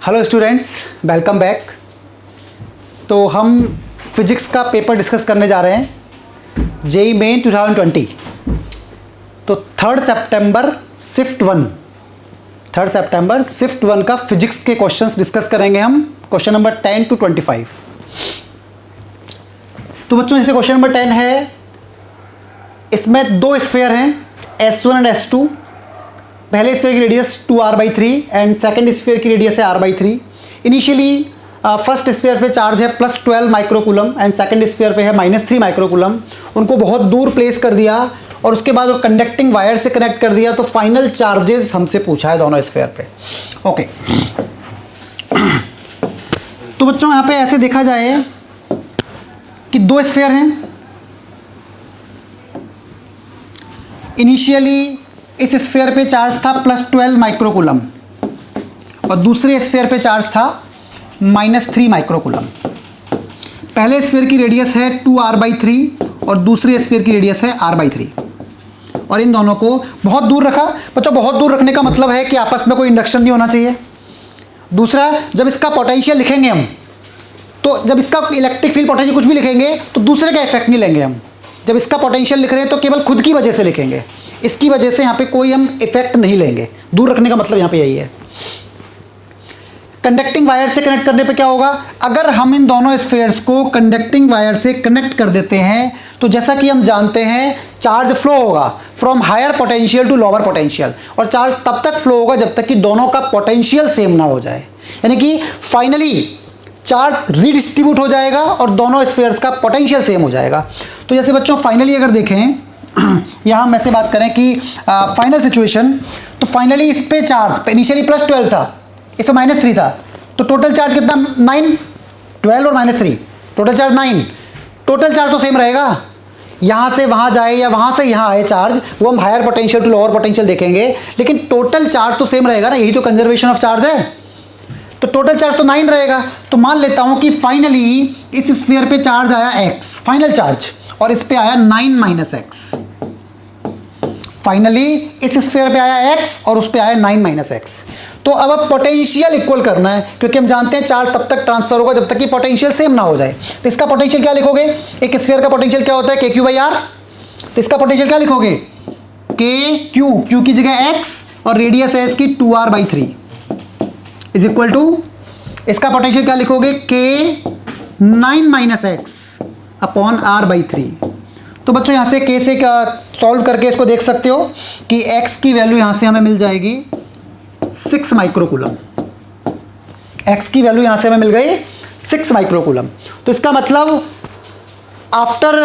Hello students, welcome back. तो हम physics का पेपर डिस्कस करने जा रहे हैं जेई मेन 2020। तो 3 सितंबर शिफ्ट वन का फिजिक्स के क्वेश्चंस डिस्कस करेंगे हम, क्वेश्चन नंबर 10 to 25। तो बच्चों जैसे क्वेश्चन नंबर 10 है, इसमें दो स्फीयर हैं S1 एंड S2। पहले स्फीयर की radius 2r/3 and second sphere की रेडियस है r/3। इनिशियली फर्स्ट स्फीयर पे चार्ज है +12 माइक्रोकूलम एंड सेकंड स्फीयर पे है -3 माइक्रोकूलम। उनको बहुत दूर प्लेस कर दिया और उसके बाद वो कंडक्टिंग वायर से कनेक्ट कर दिया। तो फाइनल चार्जेस हमसे पूछा है दोनों स्फीयर पे। ओके, तो बच्चों यहाँ पे ऐसे देखा जाए कि दो स्फीयर हैं। इनिशियली इस स्फीयर पे चार्ज था +12 माइक्रोकूलम और दूसरे स्फीयर पे चार्ज था -3 माइक्रोकूलम। पहले स्फीयर की रेडियस है 2r/3 और दूसरे स्फीयर की रेडियस है r/3 और इन दोनों को बहुत दूर रखा। बच्चों बहुत दूर रखने का मतलब है कि आपस में कोई इंडक्शन नहीं होना चाहिए। दूसरा, जब इसका पोटेंशियल लिखेंगे हम, तो जब इसका इलेक्ट्रिक फील्ड पोटेंशियल कुछ भी लिखेंगे तो दूसरे का इफेक्ट नहीं लेंगे हम। जब इसका पोटेंशियल लिख रहे हैं तो केवल खुद की वजह से लिखेंगे, इसकी वजह से यहाँ पे कोई हम इफेक्ट नहीं लेंगे। दूर रखने का मतलब यहाँ पे यही है। कंडक्टिंग वायर से कनेक्ट करने पे क्या होगा, अगर हम इन दोनों स्फीयर्स को कंडक्टिंग वायर से कनेक्ट कर देते हैं तो जैसा कि हम जानते हैं चार्ज फ्लो होगा from higher potential to lower potential, और चार्ज तब तक फ्लो होगा जब तक कि दोनों का पोटेंशियल सेम ना हो जाए। यानी कि फाइनली चार्ज रीडिस्ट्रीब्यूट हो जाएगा और दोनों स्फीयर्स का पोटेंशियल सेम हो जाएगा। तो जैसे बच्चों फाइनली अगर देखें यहाँ हम ऐसे बात करें कि फाइनल सिचुएशन, तो फाइनली इस पे चार्ज इनिशियली +12 था, इसमें -3 था, तो टोटल चार्ज कितना 9, 12 और -3, टोटल चार्ज 9। टोटल चार्ज तो सेम रहेगा, यहाँ से वहाँ जाए या वहाँ से यहाँ आए चार्ज, वो हम higher potential to lower potential देखेंगे, लेकिन टोटल चार्ज तो सेम रहेगा ना। यही तो कंजर्वेशन ऑफ चार्ज है। तो टोटल चार्ज तो 9 रहेगा। तो मान लेता हूँ कि फाइनली इस स्फीयर पे चार्ज आया x, फाइनल चार्ज, और इस पे आया 9 - x। फाइनली इस स्फीयर पे आया x और उस पे आया 9 - x। तो अब पोटेंशियल इक्वल करना है, क्योंकि हम जानते हैं चार्ज तब तक ट्रांसफर होगा जब तक कि पोटेंशियल सेम ना हो जाए। तो इसका पोटेंशियल क्या लिखोगे, एक स्फीयर का पोटेंशियल क्या होता है kq/r। तो इसका पोटेंशियल क्या लिखोगे, q की जगह x और रेडियस है इसकी 2r/3 इज इक्वल टू, इसका पोटेंशियल क्या लिखोगे, k 9 - x अपॉन r/3। तो बच्चों यहाँ से k से सॉल्व करके इसको देख सकते हो कि x की वैल्यू यहाँ से हमें मिल जाएगी 6 माइक्रोकूलम। x की वैल्यू यहाँ से हमें मिल गई 6 माइक्रोकूलम। तो इसका मतलब after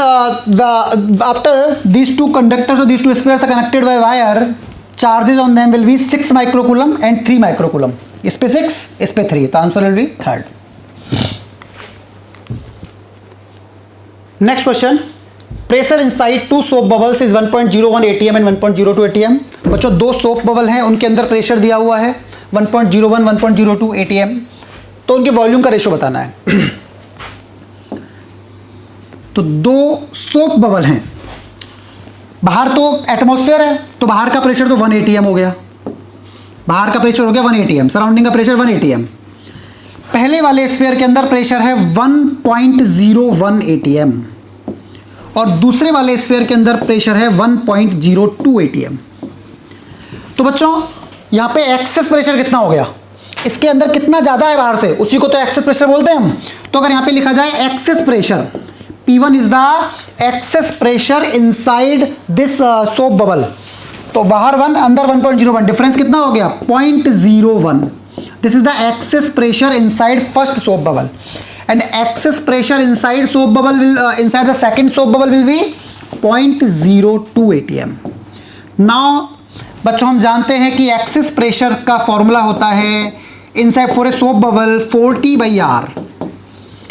these two conductors or these two spheres are connected by wire, charges on them will be 6 microcoulomb and 3 microcoulomb. इस पे 6, इस पे 3, तो answer will be 3rd। Next question, pressure inside 2 soap bubbles is 1.01 atm and 1.02 atm। बच्चों दो soap bubble हैं, उनके अंदर प्रेशर दिया हुआ है 1.01 1.02 atm। तो उनके वॉल्यूम का रेशो बताना है। तो दो सोप बबल हैं, बाहर तो एटमॉस्फेयर है, तो बाहर का प्रेशर तो 1 atm हो गया, बाहर का प्रेशर हो गया 1 atm, सराउंडिंग का प्रेशर 1 atm। पहले वाले स्फीयर के अंदर प्रेशर है 1.01 atm और दूसरे वाले स्फीयर के अंदर प्रेशर है 1.02 atm। तो बच्चों यहाँ पे एक्सेस प्रेशर कितना हो गया, इसके अंदर कितना ज़्यादा है बाहर से, उसी को तो एक्सेस प्रेशर बोलते हैं हम। तो अगर यहाँ पे लिखा जाए excess pressure, P1 is the excess pressure inside this soap bubble, तो बाहर 1 अंदर 1.01, डिफरेंस कितना हो गया 0.01। This is the excess pressure inside first soap bubble and excess pressure inside soap bubble will inside the second soap bubble will be 0.02 atm। now बच्चों हम जानते हैं कि excess pressure का फॉर्मूला होता है inside for a soap bubble 40/r।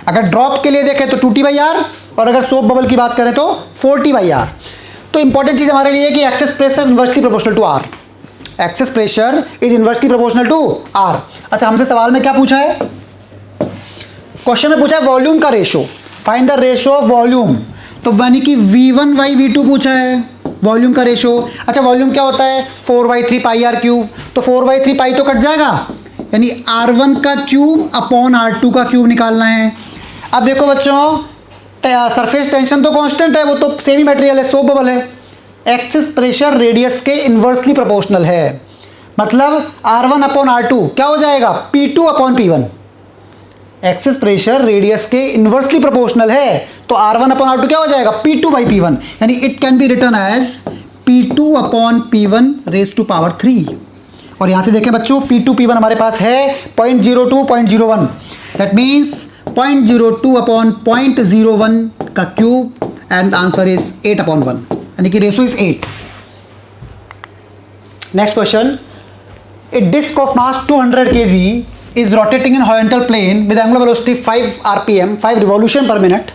अगर drop के लिए देखें तो 2T/r और अगर सोप बबल की बात करें तो 40/r। तो इंपॉर्टेंट चीज हमारे लिए कि excess pressure inversely proportional to r, excess pressure is inversely proportional to r। अच्छा, हमसे सवाल में क्या पूछा है, क्वेश्चन में पूछा है वॉल्यूम का ratio, find the ratio of volume. तो यानी कि V1/V2 पूछा है, वॉल्यूम का रेशो। अच्छा, वॉल्यूम क्या होता है 4/3 पाई r क्यूब, तो 4/3 पाई तो कट जाएगा, यानी R1 का क्यूब अपॉन R2 का क्यूब निकालना है। अब देखो बच्चों, सरफेस टेंशन तो कांस्टेंट है, वो तो सेमी मटेरियल है, सोप बबल है। एक्सिस प्रेशर रेडियस के इन्वर्सली प्रोपोर्शनल है, मतलब R1 अपॉन R2 क्या हो जाएगा, P2 upon P1। Axis pressure radius के इन्वर्सली प्रोपोर्शनल है, तो R1 अपॉन R2 क्या हो जाएगा, P2 बाई P1, यानी it can be written as P2 upon P1 raise to power 3। और यहां से देखें बच्चों, P2 P1 हमारे पास है 0.02 0.01, दैट मीन्स 0.02 अपॉन 0.01 का cube, and answer is 8 upon 1, यानी कि ratio is 8। Next question, a disc of mass 200 kg is rotating in horizontal plane with angular velocity 5 rpm, 5 revolution per minute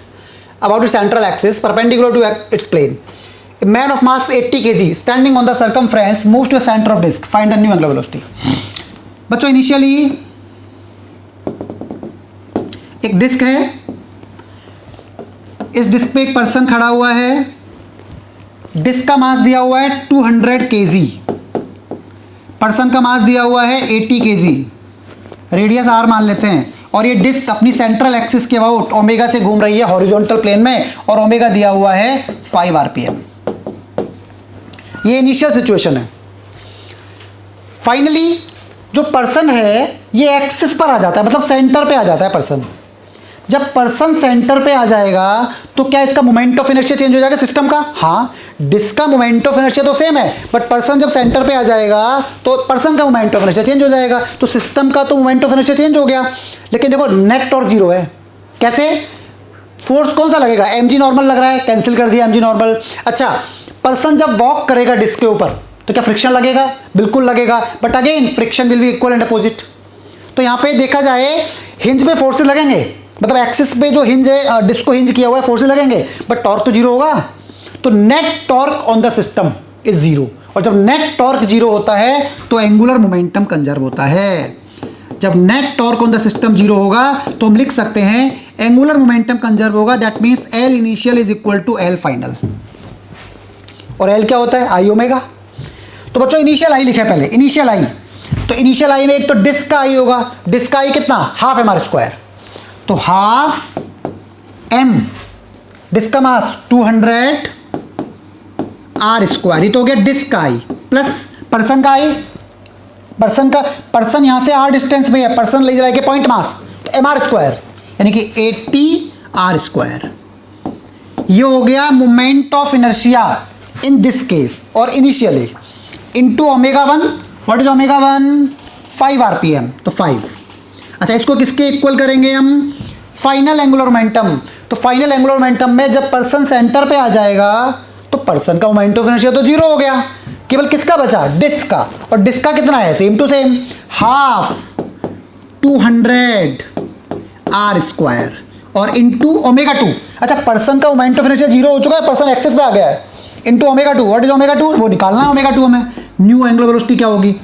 about its central axis perpendicular to its plane. A man of mass 80 kg standing on the circumference moves to the center of disk. Find the new angular velocity. बच्चों initially एक disc है, इस disc पे एक person खड़ा हुआ है, disc का मास दिया हुआ है 200 kg, पर्सन का मास दिया हुआ है 80 kg, रेडियस r मान लेते हैं, और ये डिस्क अपनी सेंट्रल एक्सिस के अबाउट ओमेगा से घूम रही है हॉरिजॉन्टल प्लेन में, और ओमेगा दिया हुआ है 5 rpm। ये इनिशियल सिचुएशन है। फाइनली जो पर्सन है ये एक्सिस पर आ जाता है, मतलब सेंटर पे आ जाता है पर्सन। जब पर्सन सेंटर पे आ जाएगा तो क्या इसका मोमेंट ऑफ इनर्शिया चेंज हो जाएगा सिस्टम का? हाँ, डिस्क का मोमेंट ऑफ इनर्शिया तो सेम है, बट पर्सन जब सेंटर पे आ जाएगा तो पर्सन का मोमेंट ऑफ इनर्शिया चेंज हो जाएगा, तो सिस्टम का तो मोमेंट ऑफ इनर्शिया चेंज हो गया। लेकिन देखो नेट टॉर्क जीरो है। कैसे? फोर्स कौन सा लगेगा? mg नॉर्मल लग रहा है, कैंसिल कर दिया mg नॉर्मल। अच्छा, पर्सन जब वॉक करेगा डिस्क के ऊपर तो क्या फ्रिक्शन लगेगा? बिल्कुल लगेगा, but again friction will be equal and opposite. तो यहाँ पे देखा जाए हिंज पे फोर्सेस लगेंगे, मतलब एक्सिस पे जो हिंज है, डिस्क को हिंज किया हुआ है, फोर्सेस लगेंगे, बट टॉर्क तो जीरो होगा। तो net torque on the system is zero, और जब नेट टॉर्क जीरो होता है तो एंगुलर मोमेंटम कंजर्व होता है। जब net torque on the system zero होगा तो हम लिख सकते हैं एंगुलर मोमेंटम कंजर्व होगा, that means L initial is equal to L final. और एल क्या होता है? I omega. तो बच्चों इनिशियल आई लिखे पहले, इनिशियल आई। तो इनिशियल आई में एक तो डिस्क का आई होगा, डिस्क का आई कितना? हाफ एम आर स्क्वायर, तो हाफ एम, डिस्क का मास 200 आर स्क्वायर, ये तो हो गया डिस्क का आई, प्लस पर्सन का आई, पर्सन यहां से आर डिस्टेंस में है, पर्सन ले जाएगा पॉइंट मास, तो एम आर स्क्वायर यानी कि 80 आर स्क्वायर। ये हो गया moment of inertia in this case, और initially into omega 1, what is omega 1? 5 RPM, तो 5। अच्छा, इसको किसके इक्वल करेंगे हम? Final angular momentum. तो फाइनल एंगुलर मोमेंटम में जब पर्सन सेंटर पे आ जाएगा तो पर्सन का मोमेंट ऑफ इनर्शिया तो जीरो हो गया, केवल किसका बचा? डिस्क का। और डिस्क का कितना है? Same to same, half 200 R square और इंटू ओमेगा 2। अच्छा, पर्सन का मोमेंट ऑफ इनर्शिया जीरो हो चुका है, पर्सन एक्सेस पे आ गया है, into omega 2। What is omega 2? वो निकालना है ओमेगा 2 हमें, न्यू एंगुलर वेलोसिटी क्या होगी।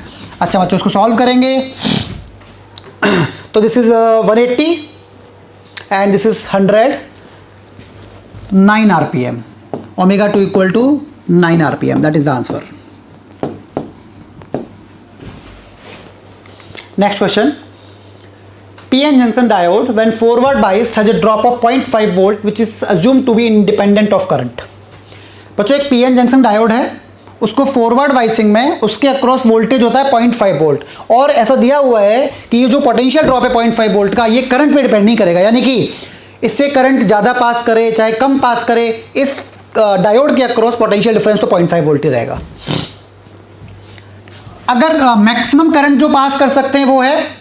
अच्छा बच्चों, इसको सॉल्व करेंगे तो this is 180 and this is 100, 9 RPM, omega 2 equal to 9 RPM, that is the answer. Next question, PN junction diode when forward biased has a drop of 0.5 volt which is assumed to be independent of current। बच्चों एक PN junction diode है, उसको forward biasing में उसके across voltage होता है 0.5 volt, और ऐसा दिया हुआ है कि ये जो पोटेंशियल ड्रॉप है 0.5 वोल्ट का, ये करंट पे डिपेंड नहीं करेगा, यानी कि इससे करंट ज़्यादा पास करे चाहे कम पास करे, इस डायोड के अक्रॉस पोटेंशियल डिफरेंस तो 0.5 वोल्ट ही रहेगा। अगर मैक्सिमम करंट जो पास कर सकते हैं वो है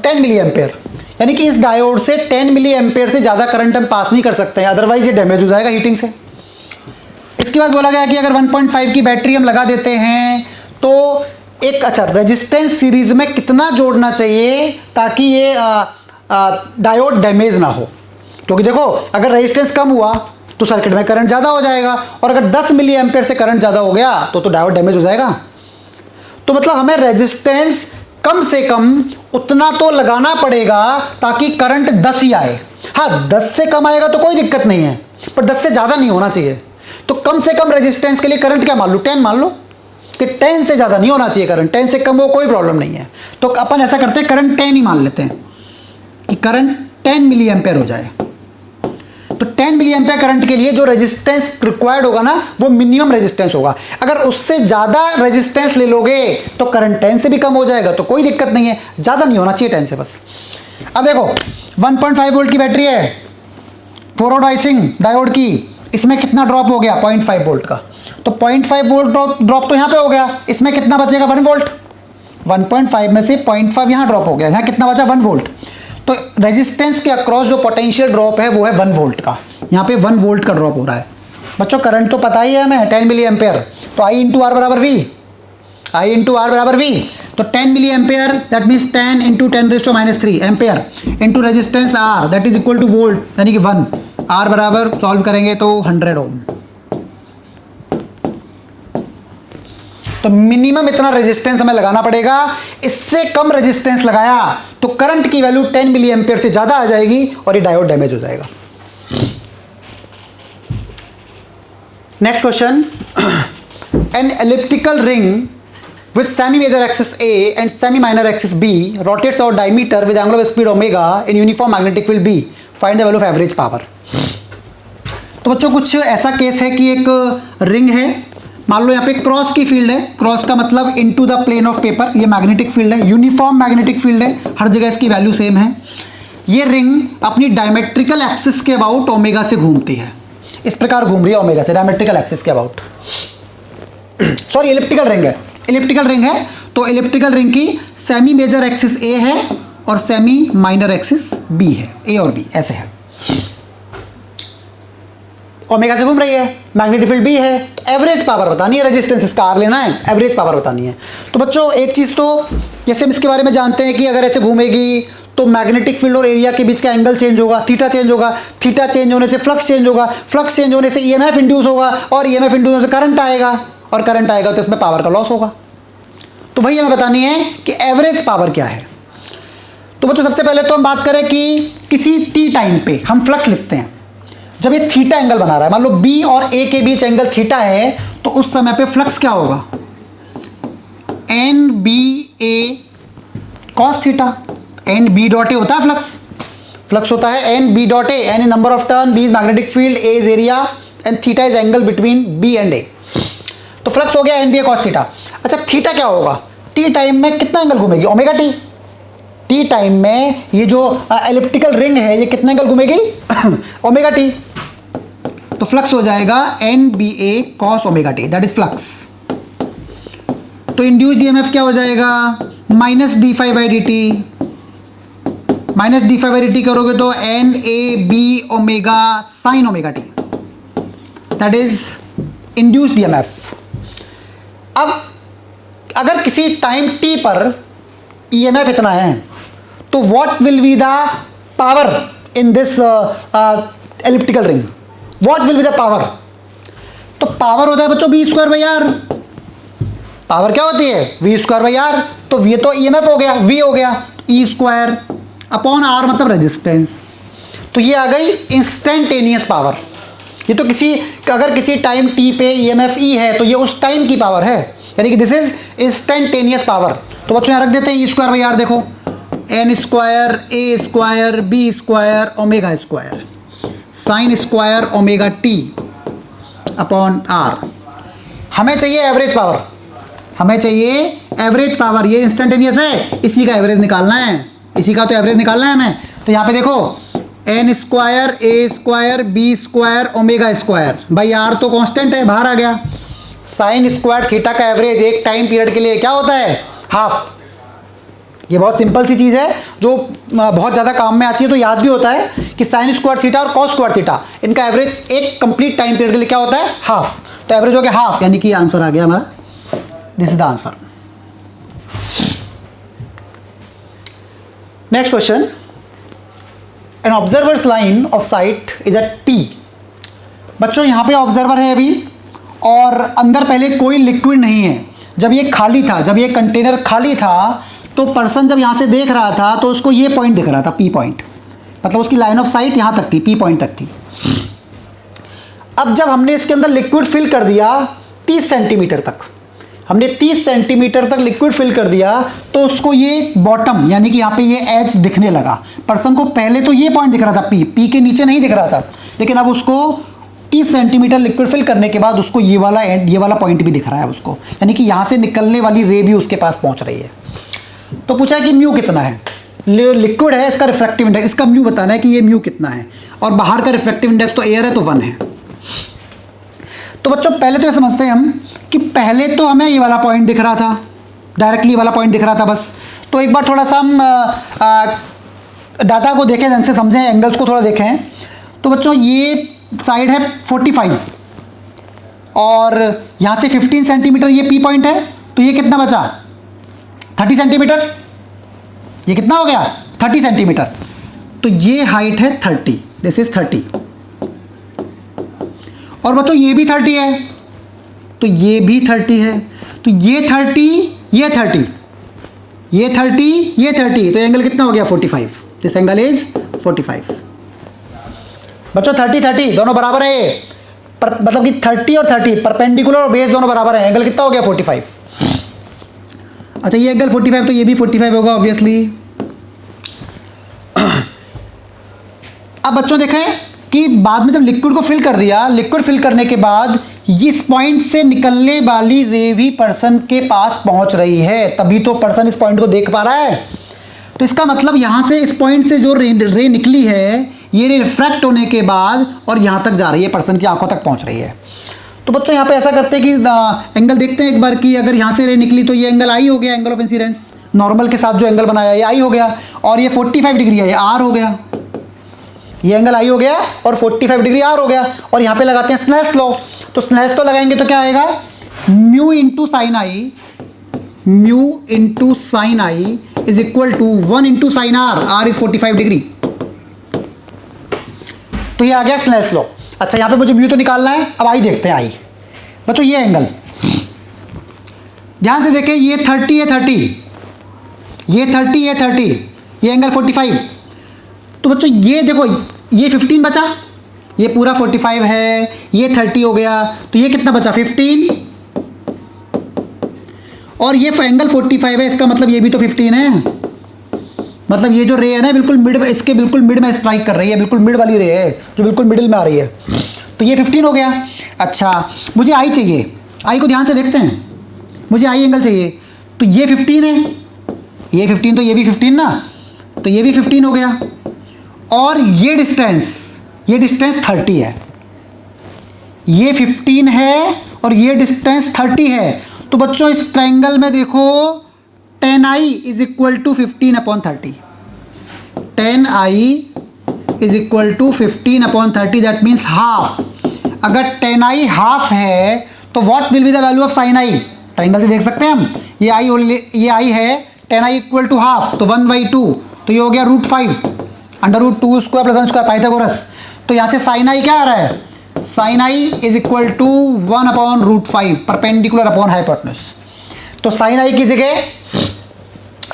10 मिली एम्पेयर, यानी कि इस डायोड से 10 मिली एम्पेयर से ज़्यादा करंट हम पास नहीं कर सकते हैं, अदरवाइज ये डैमेज हो जाएगा हीटिंग से। इसके बाद बोला गया कि अगर 1.5 की बैटरी हम लगा देते हैं तो एक, अच्छा, रेजिस्टेंस सीरीज में कितना जोड़ना चाहिए ताकि ये डायोड डैमेज ना हो, क्योंकि देखो अगर रेजिस्टेंस कम हुआ तो सर्किट में करंट ज़्यादा हो जाएगा, और अगर 10 मिली एम्पेयर से करंट ज़्यादा हो गया तो डायोड डैमेज हो जाएगा। तो मतलब हमें रेजिस्टेंस कम से कम उतना तो लगाना पड़ेगा ताकि करंट 10 ही आए। हाँ, 10 से कम आएगा तो कोई दिक्कत नहीं है, पर 10 से ज़्यादा नहीं होना चाहिए। तो कम से कम रेजिस्टेंस के लिए करंट क्या मान लो? 10 मान लो, कि 10 से ज़्यादा नहीं होना चाहिए करंट, 10 से कम हो कोई प्रॉब्लम नहीं है। तो अपन ऐसा करते हैं, करंट 10 ही मान लेते हैं कि करंट 10 मिली एम्पेयर हो जाए। तो 10 मिली एम्पेयर करंट के लिए जो रेजिस्टेंस रिक्वायर्ड होगा ना, वो मिनिमम रेजिस्टेंस होगा। अगर उससे ज़्यादा रेजिस्टेंस ले लोगे तो करंट 10 से भी कम हो जाएगा, तो कोई दिक्कत नहीं है, ज़्यादा नहीं होना चाहिए 10 से बस। अब देखो 1.5 वोल्ट की बैटरी है, 4 वोल्ट वाइसिंग डायोड की, इसमें कितना ड्रॉप हो गया 0.5 वोल्ट का। तो 0.5 वोल्ट ड्रॉप तो यहाँ पे हो गया, इसमें कितना बचेगा 1 वोल्ट। 1.5 में से 0.5 यहाँ ड्रॉप हो गया, यहाँ कितना बचा 1 वोल्ट। तो रेजिस्टेंस के अक्रॉस जो पोटेंशियल ड्रॉप है वो है 1 वोल्ट का, यहाँ पे 1 वोल्ट का ड्रॉप हो रहा है। बच्चों करंट तो पता ही है हमें 10 मिली एम्पेयर, तो I इंटू आर बराबर वी, I इंटू आर बराबर वी। तो 10 milli ampere that means 10 into 10⁻³ ampere into resistance R that is equal to volt यानी कि 1। R बराबर सॉल्व करेंगे तो 100 ओम। तो मिनिमम इतना रेजिस्टेंस हमें लगाना पड़ेगा, इससे कम रेजिस्टेंस लगाया तो करंट की वैल्यू 10 मिली एम्पेयर से ज़्यादा आ जाएगी और ये डायोड डैमेज हो जाएगा। Next question, an elliptical ring with semi major axis A and semi minor axis B rotates our diameter with angular speed omega in uniform magnetic field B. Find the value of average power. तो बच्चों कुछ ऐसा case है कि एक ring है, मान लो यहाँ पे क्रॉस की फील्ड है, क्रॉस का मतलब into the plane of paper, ये मैग्नेटिक फील्ड है, यूनिफॉर्म मैग्नेटिक फील्ड है, हर जगह इसकी वैल्यू सेम है। ये रिंग अपनी डायमेट्रिकल एक्सिस के अबाउट ओमेगा से घूमती है, इस प्रकार घूम रही है ओमेगा से डायमेट्रिकल एक्सिस के अबाउट। सॉरी इलिप्टिकल रिंग है, इलिप्टिकल रिंग है, तो इलिप्टिकल रिंग की सेमी मेजर एक्सिस ए है और सेमी माइनर एक्सिस बी है, ए और बी ऐसे है। ओमेगा से घूम रही है, मैग्नेटिक फील्ड बी है, तो एवरेज पावर बतानी है, रेजिस्टेंस इसका आर लेना है, एवरेज पावर बतानी है। तो बच्चों एक चीज़ तो जैसे हम इसके बारे में जानते हैं कि अगर ऐसे घूमेगी तो मैग्नेटिक फील्ड और एरिया के बीच का एंगल चेंज होगा, थीटा चेंज होगा, थीटा चेंज होने से फ्लक्स चेंज होगा, फ्लक्स चेंज होने से ईएमएफ इंड्यूस होगा और ईएमएफ इंड्यूस होने से करंट आएगा और करंट आएगा तो इसमें पावर का लॉस होगा। तो भाई हमें बतानी है कि एवरेज पावर क्या है। तो बच्चों सबसे पहले तो हम बात करें कि किसी टी टाइम पे हम फ्लक्स लिखते हैं, जब ये थीटा एंगल बना रहा है, मान लो बी और ए के बीच एंगल थीटा है, तो उस समय पे फ्लक्स क्या होगा N B A cos theta, N B dot A होता है फ्लक्स, फ्लक्स होता है N B dot A, N is number of turn, B is magnetic field, A is area and theta is angle between B and A. तो flux हो गया N B A cos theta. अच्छा theta क्या होगा, T time में कितना angle घूमेगी omega T, T time में ये जो एलिप्टिकल रिंग है ये कितना एंगल घूमेगी ओमेगा टी। तो फ्लक्स हो जाएगा N B A cos omega t, that is flux. तो इंड्यूस्ड ईएमएफ क्या हो जाएगा minus d phi by d t, minus d phi by d t करोगे तो N A B omega sine omega t, that is induced EMF. अब अगर किसी time T पर ईएमएफ इतना है तो what will be the power in this elliptical ring, what will be the power. तो पावर होता है बच्चों B square by R, power क्या होती है वी स्क्वायर बाई आर। तो ये तो ईएमएफ हो गया, वी हो गया, ई स्क्वायर अपॉन आर मतलब रेजिस्टेंस। तो ये आ गई इंस्टेंटेनियस पावर। ये तो अगर किसी टाइम टी पे ईएमएफ ई है तो ये उस टाइम की पावर है, यानी कि दिस इज इंस्टेंटेनियस पावर। तो बच्चों यहाँ रख देते हैं ई स्क्वायर बाई आर, देखो N square A square B square omega square sine square omega T upon R. हमें चाहिए एवरेज पावर, हमें चाहिए एवरेज पावर, ये इंस्टेंटेनियस है, इसी का एवरेज निकालना है, इसी का तो एवरेज निकालना है हमें। तो यहाँ पे देखो N square A square B square omega square, भाई आर तो कांस्टेंट है बाहर आ गया, साइन स्क्वायर थीटा का एवरेज एक टाइम पीरियड के लिए क्या होता है हाफ। ये बहुत सिंपल सी चीज़ है जो बहुत ज़्यादा काम में आती है, तो याद भी होता है कि साइन स्क्वायर थीटा और कॉस स्क्वायर थीटा इनका एवरेज एक कंप्लीट टाइम पीरियड के लिए क्या होता है हाफ। तो एवरेज हो गया हाफ, यानी कि आंसर आ गया हमारा, this is the answer. Next question, an observer's line of sight is at P। बच्चों यहाँ पे ऑब्जर्वर है अभी और अंदर पहले कोई लिक्विड नहीं है। जब ये खाली था, जब ये कंटेनर खाली था तो पर्सन जब यहाँ से देख रहा था तो उसको ये पॉइंट दिख रहा था P पॉइंट, मतलब उसकी लाइन ऑफ साइट यहाँ तक थी, P पॉइंट तक थी। अब जब हमने इसके अंदर लिक्विड फिल कर दिया 30 सेंटीमीटर तक, हमने 30 सेंटीमीटर तक लिक्विड फिल कर दिया तो उसको ये बॉटम यानी कि यहाँ पे ये एज दिखने लगा। पर्सन को पहले तो ये पॉइंट दिख रहा था, पी के नीचे नहीं दिख रहा था, लेकिन अब उसको 30 सेंटीमीटर लिक्विड फिल करने के बाद उसको ये वाला पॉइंट भी दिख रहा है उसको, यानी कि यहाँ से निकलने वाली रे भी उसके पास पहुँच रही है। तो पूछा है कि म्यू कितना है, लिक्विड है, इसका रिफ्रैक्टिव इंडेक्स, इसका म्यू बताना है कि ये म्यू कितना है, और बाहर का रिफ्रैक्टिव इंडेक्स तो एयर है तो 1 है। तो बच्चों पहले तो ये समझते हैं हम कि पहले तो हमें ये वाला पॉइंट दिख रहा था, डायरेक्टली वाला पॉइंट दिख रहा था बस। तो एक बार थोड़ा सा हम डाटा को देखें, ढंग से समझें, एंगल्स को थोड़ा देखें। तो बच्चों ये साइड है 45 और यहाँ से 15 सेंटीमीटर ये पी पॉइंट है, तो ये कितना बचा 30 सेंटीमीटर। ये कितना हो गया 30 सेंटीमीटर। तो ये हाइट है 30, दिस इज 30। और बच्चों ये भी 30 है, तो ये भी 30 है, तो ये 30, ये 30, ये 30, ये 30, तो एंगल कितना हो गया 45। This angle is 45। बच्चों 30 30 दोनों बराबर है, ये मतलब कि 30 और 30 परपेंडिकुलर और बेस दोनों बराबर है, एंगल कितना हो गया 45। अच्छा ये एंगल 45 तो ये भी 45 होगा ऑब्वियसली। अब बच्चों देखें कि बाद में जब लिक्विड को फिल कर दिया, लिक्विड फिल करने के बाद इस पॉइंट से निकलने वाली रे भी पर्सन के पास पहुंच रही है, तभी तो पर्सन इस पॉइंट को देख पा रहा है। तो इसका मतलब यहां से इस पॉइंट से जो रे निकली है, ये रे रिफ्रैक्ट होने के बाद और यहां तक जा रही है, पर्सन की आंखों तक पहुंच रही है। तो बच्चों यहाँ पे ऐसा करते हैं कि एंगल देखते हैं एक बार कि अगर यहाँ से रे निकली तो ये एंगल आई हो गया, एंगल ऑफ इंसिडेंस नॉर्मल के साथ जो एंगल बनाया ये आई हो गया, और ये 45 डिग्री है, ये आर हो गया, ये एंगल आई हो गया और 45 डिग्री आर हो गया। और यहाँ पे लगाते हैं स्नेल्स लॉ। तो स्नेल्स लॉ लगाएंगे तो क्या आएगा, mu into sine I, mu into sine I is equal to 1 into sine R, R is 45 degree. तो ये आ गया स्नेल्स लॉ। अच्छा यहाँ पे मुझे म्यू तो निकालना है, अब आई देखते हैं। आई बच्चों ये एंगल ध्यान से देखें, ये 30 है 30, ये 30 ये 30, ये एंगल 45। तो बच्चों ये देखो ये 15 बचा, ये पूरा 45 है, ये 30 हो गया, तो ये कितना बचा 15, और ये एंगल 45 है, इसका मतलब ये भी तो 15 है, मतलब ये जो रे है ना बिल्कुल मिड, इसके बिल्कुल मिड में स्ट्राइक कर रही है, बिल्कुल मिड वाली रे है जो बिल्कुल मिडिल में आ रही है। तो ये 15 हो गया। अच्छा मुझे आई चाहिए, आई को ध्यान से देखते हैं, मुझे आई एंगल चाहिए, तो ये 15 है, ये 15 तो ये भी 15 ना, तो ये भी 15 हो गया, और ये डिस्टेंस 30 है, ये 15 है और ये डिस्टेंस 30 है। तो बच्चों इस ट्रायंगल में देखो tan i is equal to 15/30, tan i is equal to 15/30, that means half. अगर tan i हाफ है तो what will be the value of sin i, triangle से देख सकते हैं हम, ये i है, tan i equal to half, तो 1/2, तो ये हो गया √5 √2² + 1² पाइथागोरस। तो यहाँ से sin i क्या आ रहा है, sin i is equal to 1/√5 perpendicular upon hypotenuse. तो sin i की जगह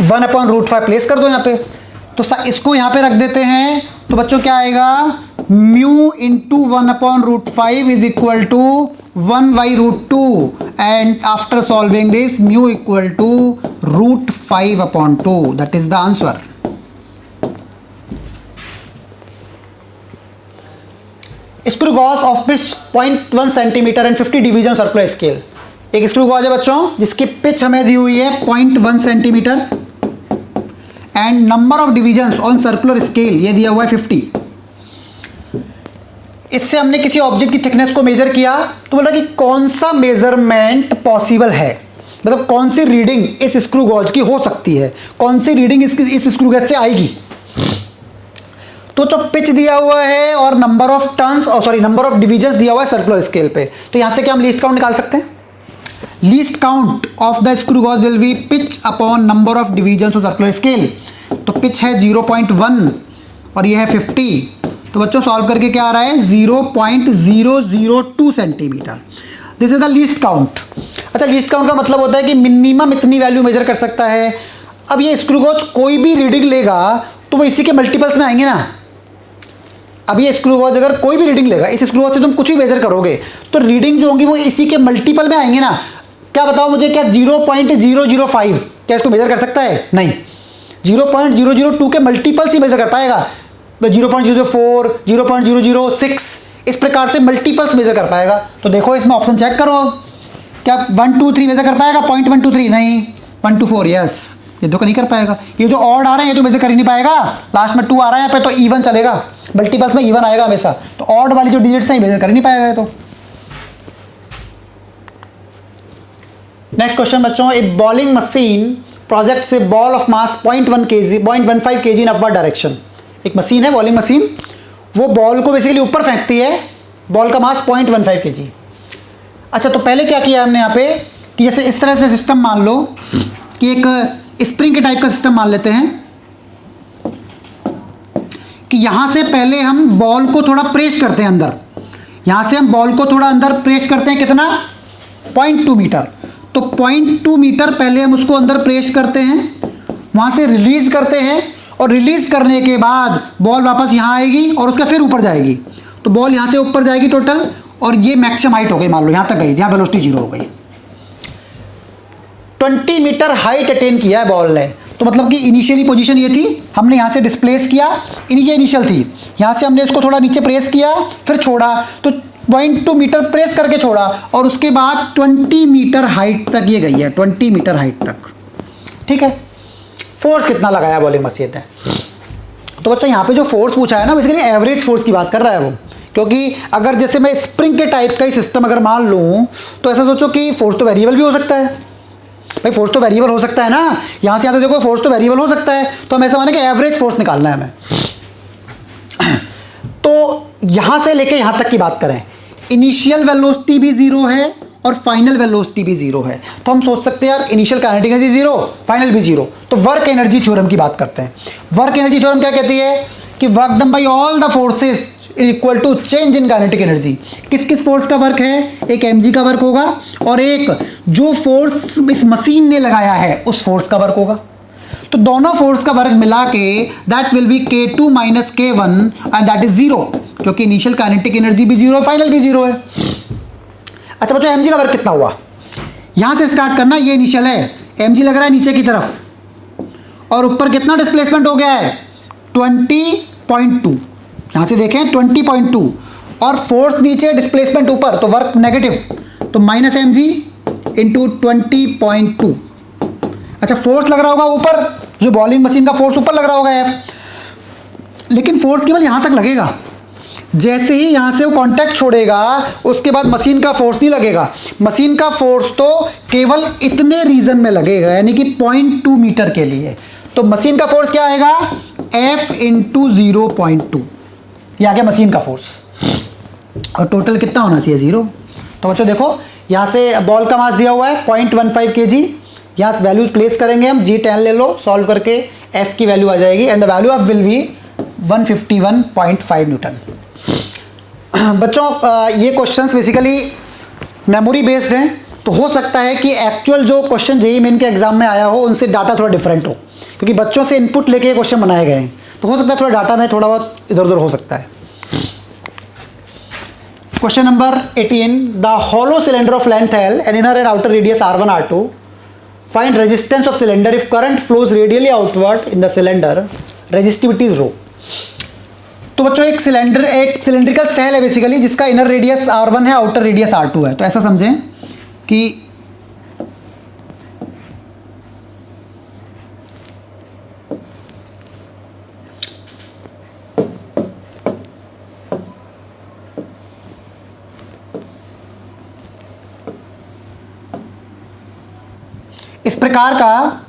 1/√5 प्लेस कर दो यहाँ पे, तो इसको यहाँ पे रख देते हैं। तो बच्चों क्या आएगा, mu into 1/√5 is equal to 1/√2, and after solving this mu equal to √5/2, that is the answer. Screw gauge of pitch 0.1 centimetre and 50 division circular scale. एक स्क्रू गॉज है बच्चों जिसकी पिच हमें दी हुई है 0.1 centimetre and number of division on circular scale ये दिया हुआ है 50। इससे हमने किसी ऑब्जेक्ट की थिकनेस को मेजर किया, तो बोला कि कौन सा मेजरमेंट पॉसिबल है, मतलब कौन सी रीडिंग इस स्क्रू गॉज की हो सकती है, कौन सी रीडिंग इस स्क्रू गॉज से आएगी। तो जो पिच दिया हुआ है और number of turns number of divisions दिया हुआ है सर्कुलर स्केल पे, तो यहां से क्या हम लीस्ट काउंट निकाल सकते हैं। Least count of the screw gauge will be pitch upon number of divisions of circular scale. तो पिच है 0.1 और ये है 50, तो बच्चों सॉल्व करके क्या आ रहा है 0.002 centimetre. This is the least count. अच्छा लीस्ट काउंट का मतलब होता है कि मिनिमम इतनी वैल्यू मेजर कर सकता है। अब ये स्क्रू गॉज कोई भी रीडिंग लेगा तो वो इसी के मल्टीपल्स में आएंगे ना। अब ये स्क्रू गॉज अगर कोई भी रीडिंग लेगा, इस स्क्रू गॉज से तुम कुछ भी मेजर करोगे तो रीडिंग जो होंगी वो इसी के मल्टीपल में आएंगे ना। क्या बताओ मुझे, क्या 0.005 क्या इसको मेजर कर सकता है? नहीं, 0.002 के मल्टीपल्स ही मेजर कर पाएगा। 0.004, 0.006 इस प्रकार से मल्टीपल्स मेजर कर पाएगा। तो देखो इसमें ऑप्शन चेक करो, क्या 123 मेजर कर पाएगा? 0.123 नहीं, 124 यस, ये तो नहीं कर पाएगा। ये जो ऑड आ रहे हैं ये तो मेजर कर ही नहीं पाएगा, लास्ट में 2 आ रहा है यहाँ पे तो इवन चलेगा, मल्टीपल्स में इवन आएगा हमेशा, तो ऑड वाली जो डिजिट्स हैं मेजर कर ही नहीं पाएगा ये तो। नेक्स्ट क्वेश्चन बच्चों, ए बॉलिंग मशीन प्रोजेक्ट से ball of mass 0.15 kg in upward direction. एक मशीन है बॉलिंग मशीन, वो बॉल को बेसिकली ऊपर फेंकती है, बॉल का मास 0.15 kg। अच्छा, तो पहले क्या किया हमने यहाँ पे कि जैसे इस तरह से सिस्टम मान लो कि एक स्प्रिंग के टाइप का सिस्टम मान लेते हैं कि यहाँ से पहले हम बॉल को थोड़ा प्रेस करते हैं अंदर, यहाँ से हम बॉल को थोड़ा अंदर प्रेस करते हैं, कितना? 0.2 मीटर। तो 0.2 मीटर पहले हम उसको अंदर प्रेस करते हैं, वहाँ से रिलीज़ करते हैं, और रिलीज़ करने के बाद बॉल वापस यहाँ आएगी और उसका फिर ऊपर जाएगी। तो बॉल यहाँ से ऊपर जाएगी टोटल, और ये मैक्सिमम हाइट हो गई, मान लो यहाँ तक गई, यहाँ वेलोसिटी 0 हो गई। 20 मीटर हाइट अटेन किया है बॉल ने, तो मतलब कि इनिशियली पोजीशन ये थी, हमने यहाँ से डिस्प्लेस किया, ये इनिशियल थी, यहाँ से हमने इसको थोड़ा नीचे प्रेस किया, फिर छोड़ा, तो 0.2 मीटर प्रेस करके छोड़ा, और उसके बाद 20 मीटर हाइट तक ये गई है, 20 मीटर हाइट तक। ठीक है, फोर्स कितना लगाया बॉलिंग मशीन ने? तो बच्चों यहाँ पे जो फोर्स पूछा है ना, बेसिकली एवरेज फोर्स की बात कर रहा है वो, क्योंकि अगर जैसे मैं स्प्रिंग के टाइप का ही सिस्टम अगर मान लूँ तो ऐसा सोचो कि फोर्स तो वेरिएबल भी हो सकता है भाई, फोर्स तो वेरिएबल हो सकता है ना, यहाँ से यहाँ तो देखो फोर्स तो वेरिएबल हो सकता है, तो हम ऐसा माने कि एवरेज फोर्स निकालना है हमें। तो यहाँ से लेके यहाँ तक की बात करें, इनिशियल वेलोसिटी भी 0 है और फाइनल वेलोसिटी भी 0 है, तो हम सोच सकते हैं यार इनिशियल काइनेटिक एनर्जी 0, फाइनल भी 0, तो वर्क एनर्जी थ्योरम की बात करते हैं। वर्क एनर्जी थ्योरम क्या कहती है कि work done by all the forces equal to change in kinetic energy. किस किस फोर्स का वर्क है? एक mg का वर्क होगा, और एक जो फोर्स इस मशीन ने लगाया है उस फोर्स का वर्क होगा। तो दोनों फोर्स का वर्क मिला के that will be k2 minus k1 and that is 0, क्योंकि इनिशियल काइनेटिक एनर्जी भी 0 है, फाइनल भी 0 है। अच्छा बच्चों, mg का वर्क कितना हुआ? यहां से स्टार्ट करना, ये इनिशियल है, mg लग रहा है नीचे की तरफ, और ऊपर कितना डिस्प्लेसमेंट हो गया है? 20.2। यहाँ से देखें 20.2, और फोर्स नीचे, डिस्प्लेसमेंट ऊपर, तो वर्क नेगेटिव, तो माइनस mg इंटू 20.2। अच्छा, फोर्स लग रहा होगा ऊपर, जो बॉलिंग मशीन का फोर्स ऊपर लग रहा होगा F, लेकिन फोर्स केवल यहाँ तक लगेगा। जैसे ही यहाँ से वो कांटेक्ट छोड़ेगा उसके बाद मशीन का फोर्स नहीं लगेगा, मशीन का फोर्स तो केवल इतने रीजन में लगेगा, यानी कि 0.2 मीटर के लिए। तो मशीन का फोर्स क्या आएगा? F इंटू 0.2, ये आ गया मशीन का फोर्स, और टोटल कितना होना चाहिए? 0। तो बच्चों देखो, यहाँ से बॉल का मास दिया हुआ है 0.15 kg, यहाँ से वैल्यूज प्लेस करेंगे हम, G10 ले लो, सॉल्व करके F की वैल्यू आ जाएगी, and the value of will be 151.5 Newton. बच्चों ये क्वेश्चंस बेसिकली मेमोरी बेस्ड हैं, तो हो सकता है कि एक्चुअल जो क्वेश्चन जेईई मेन के एग्जाम में आया हो उनसे डाटा थोड़ा डिफरेंट हो, क्योंकि बच्चों से इनपुट लेके क्वेश्चन बनाए गए हैं, तो हो सकता है थोड़ा डाटा में थोड़ा बहुत इधर उधर हो सकता है। Question number 18, the hollow cylinder of length L and inner and outer radius R1 R2, find resistance of cylinder if current flows radially outward in the cylinder, resistivity is rho। तो बच्चों एक सिलेंड्रिकल सेल है basically, जिसका inner radius R1 है, outer radius R2 है। तो ऐसा समझें कि इस प्रकार का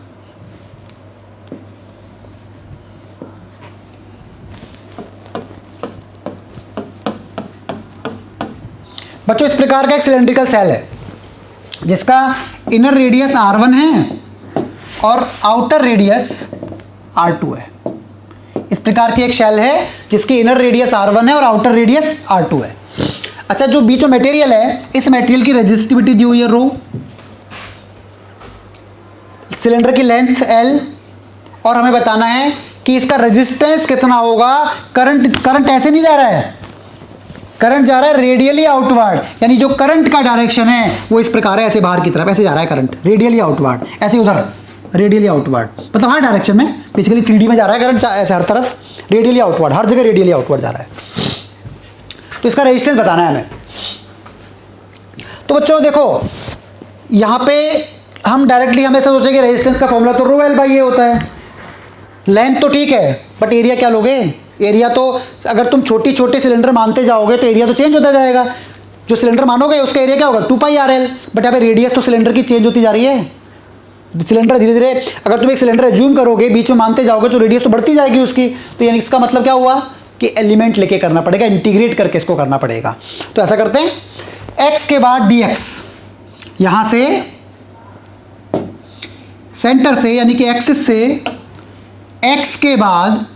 बच्चों, इस प्रकार का एक सिलेंड्रिकल सेल है जिसका इनर रेडियस R1 है और आउटर रेडियस R2 है। इस प्रकार की एक शेल है जिसकी इनर रेडियस R1 है और आउटर रेडियस R2 है। अच्छा, जो बीच में मटेरियल है, इस मटेरियल की रेजिस्टिविटी दी हुई है रो, सिलेंडर की लेंथ L, और हमें बताना है कि इसका रेजिस्टेंस कितना होगा। करंट ऐसे नहीं जा रहा है, करंट जा रहा है रेडियली आउटवर्ड, यानी जो करंट का डायरेक्शन है वो इस प्रकार है, ऐसे बाहर की तरफ ऐसे जा रहा है करंट, रेडियली आउटवर्ड, ऐसे उधर रेडियली आउटवर्ड, मतलब हर डायरेक्शन में, बेसिकली 3D में जा रहा है करंट, ऐसे हर तरफ रेडियली आउटवर्ड, हर जगह रेडियली आउटवर्ड जा रहा है। तो इसका रेजिस्टेंस बताना है हमें। तो बच्चों देखो, यहाँ पे हम डायरेक्टली हमेशा सोचेंगे रेजिस्टेंस का फॉर्मूला तो रो एल बाई ए होता है। लेंथ तो ठीक है, बट एरिया क्या लोगे? एरिया तो अगर तुम छोटे छोटे सिलेंडर मानते जाओगे तो एरिया तो चेंज होता जाएगा। जो सिलेंडर मानोगे उसका एरिया क्या होगा? 2πRL, बट यहाँ पे रेडियस तो सिलेंडर की चेंज होती जा रही है। सिलेंडर धीरे धीरे, अगर तुम एक सिलेंडर एज्यूम करोगे, बीच में मानते जाओगे तो रेडियस तो बढ़ती जाएगी उसकी। तो यानी इसका मतलब क्या हुआ कि एलिमेंट लेके करना पड़ेगा, इंटीग्रेट करके इसको करना पड़ेगा। तो ऐसा करते हैं, x के बाद dx, यहाँ से सेंटर से यानी कि एक्सिस से x के बाद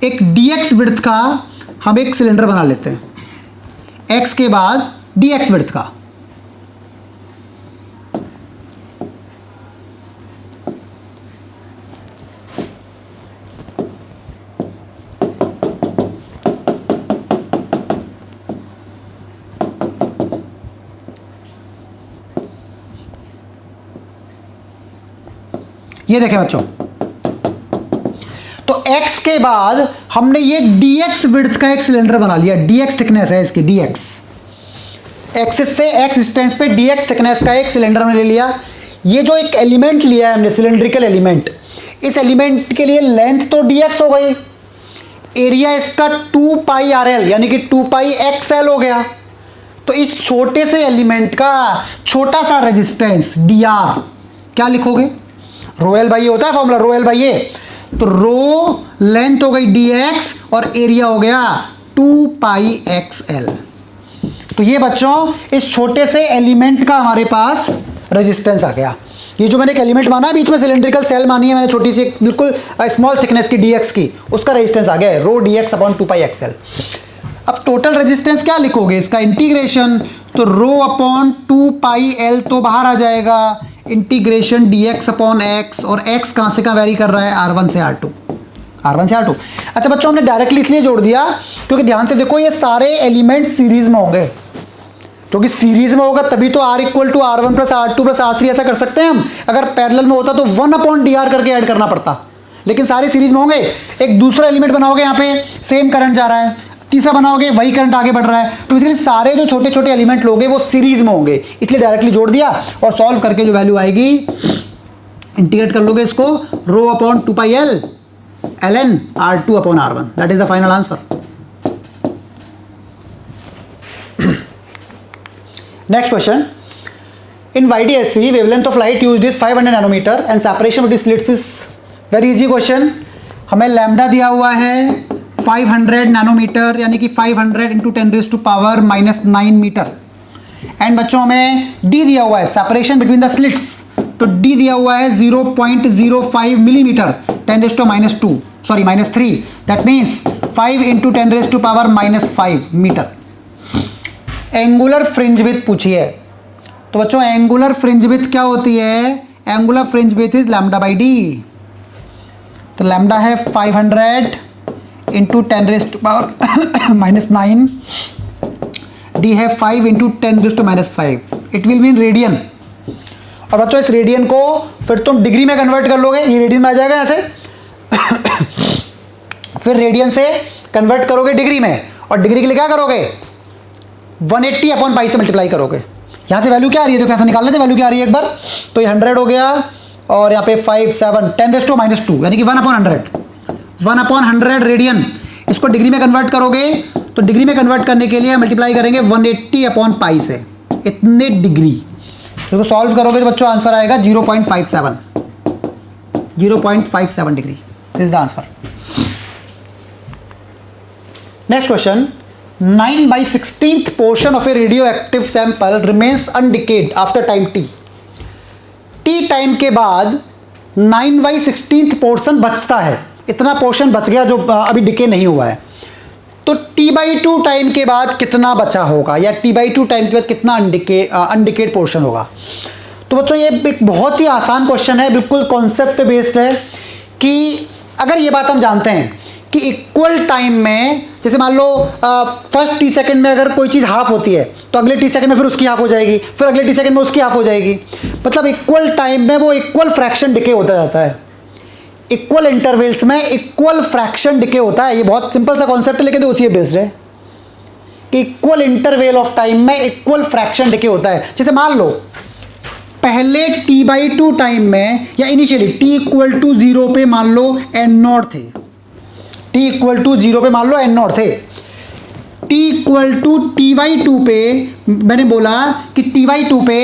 एक dx विड्थ का हम एक सिलेंडर बना लेते हैं, x के बाद dx विड्थ का। ये देखें बच्चों, तो x के बाद हमने ये dx विड्थ का एक सिलेंडर बना लिया, dx थिकनेस है इसकी, dx एक्सिस से x डिस्टेंस पे dx थिकनेस का एक सिलेंडर हमने ले लिया। ये जो एक एलिमेंट लिया है हमने, सिलेंड्रिकल एलिमेंट, इस एलिमेंट के लिए लेंथ तो dx हो गई, एरिया इसका 2πRL यानी कि 2πXL हो गया। तो इस छोटे से एलिमेंट का छोटा सा रेजिस्टेंस dr क्या लिखोगे? रो एल बाई ए होता है फॉर्मूला, रो एल बाई ए। तो रो लेंथ हो गई dx और एरिया हो गया 2πXL। तो ये बच्चों इस छोटे से एलिमेंट का हमारे पास रेजिस्टेंस आ गया। ये जो मैंने एक एलिमेंट माना है, बीच में सिलेंड्रिकल सेल मानी है मैंने छोटी सी, बिल्कुल स्मॉल थिकनेस की dx की, उसका रेजिस्टेंस आ गया रो dx अपॉन 2πXL। अब टोटल रेजिस्टेंस क्या लिखोगे? इसका इंटीग्रेशन, तो रो अपॉन 2πL तो बाहर आ जाएगा, इंटीग्रेशन dx अपॉन x, और x कहाँ से कहाँ वेरी कर रहा है? R1 से R2, R1 से R2। अच्छा बच्चों, हमने डायरेक्टली इसलिए जोड़ दिया क्योंकि ध्यान से देखो, ये सारे एलिमेंट सीरीज में होंगे, क्योंकि सीरीज में होगा तभी तो R equal to R1 plus R2 plus R3 ऐसा कर सकते हैं हम। अगर पैरेलल में होता तो 1 अपॉन dr करके ऐड करना पड़ता, लेकिन सारे सीरीज में होंगे। एक दूसरा एलिमेंट बनाओगे, यहाँ पे सेम करंट जा रहा है, तीसरा बनाओगे वही करंट आगे बढ़ रहा है, तो इसलिए सारे जो छोटे छोटे एलिमेंट लोगे वो सीरीज में होंगे, इसलिए डायरेक्टली जोड़ दिया। और सॉल्व करके जो वैल्यू आएगी, इंटीग्रेट कर लोगे इसको, rho upon 2πL ln R2 upon R1, that is the final answer. Next question, in YDSC wavelength of light used is 500 nanometer and separation between slits is very easy question। हमें lambda दिया हुआ है 500 nanometre यानी कि 500 into 10⁻⁻9 metre. And बच्चों हमें d दिया हुआ है, सेपरेशन बिटवीन द स्लिट्स, तो d दिया हुआ है 0.05 millimetre 10⁻2 sorry -3, that means 5 into 10⁻⁻5 metre. Angular fringe width पूछी है, तो बच्चों एंगुलर फ्रिंज विड्थ क्या होती है? Angular fringe width is lambda by D. तो लैम्डा है 500 इंटू 10⁻⁻9, डी है 5 into 10⁻5, it will mean radian. और बच्चों इस रेडियन को फिर तुम डिग्री में कन्वर्ट कर लोगे, ये रेडियन में आ जाएगा ऐसे फिर रेडियन से कन्वर्ट करोगे डिग्री में, और डिग्री के लिए क्या करोगे? 180 अपॉन पाई से मल्टीप्लाई करोगे। यहाँ से वैल्यू क्या आ रही है? देखो ऐसा निकाल लेते, वैल्यू क्या आ रही है एक बार। तो ये 100 हो गया, और यहाँ पे 5 7 10⁻2 यानी कि 1/100 रेडियन। इसको डिग्री में कन्वर्ट करोगे, तो डिग्री में कन्वर्ट करने के लिए मल्टीप्लाई करेंगे 180 अपॉन पाई से, इतने डिग्री। देखो सॉल्व करोगे तो बच्चों आंसर आएगा 0.57 डिग्री। This is the answer. Next question, 9/16 portion of a radio active sample remains undecayed after time t। t time के बाद 9/16 पोर्शन बचता है, इतना पोर्शन बच गया जो अभी डिके नहीं हुआ है। तो t/2 टाइम के बाद कितना बचा होगा, या t/2 टाइम के बाद कितना अनडिकेड पोर्शन होगा? तो बच्चों ये एक बहुत ही आसान क्वेश्चन है, बिल्कुल कॉन्सेप्ट बेस्ड है, कि अगर ये बात हम जानते हैं कि इक्वल टाइम में जैसे मान लो फर्स्ट टी सेकंड में अगर कोई चीज़ हाफ होती है तो अगले टी सेकंड में फिर उसकी हाफ हो जाएगी, फिर अगले टी सेकंड में उसकी हाफ हो जाएगी। मतलब इक्वल टाइम में वो इक्वल फ्रैक्शन डिके होता जाता है, इक्वल इंटरवल्स में इक्वल फ्रैक्शन डिके होता है। ये बहुत सिंपल सा कॉन्सेप्ट है लेकिन उसी बेस्ड है कि इक्वल इंटरवल ऑफ टाइम में इक्वल फ्रैक्शन डिके होता है। जैसे मान लो पहले t/2 टाइम में या इनिशियली t=0 पे मान लो n0 थे, t=0 पे मान लो n0 थे, t=t/2 पे मैंने बोला कि t/2 पे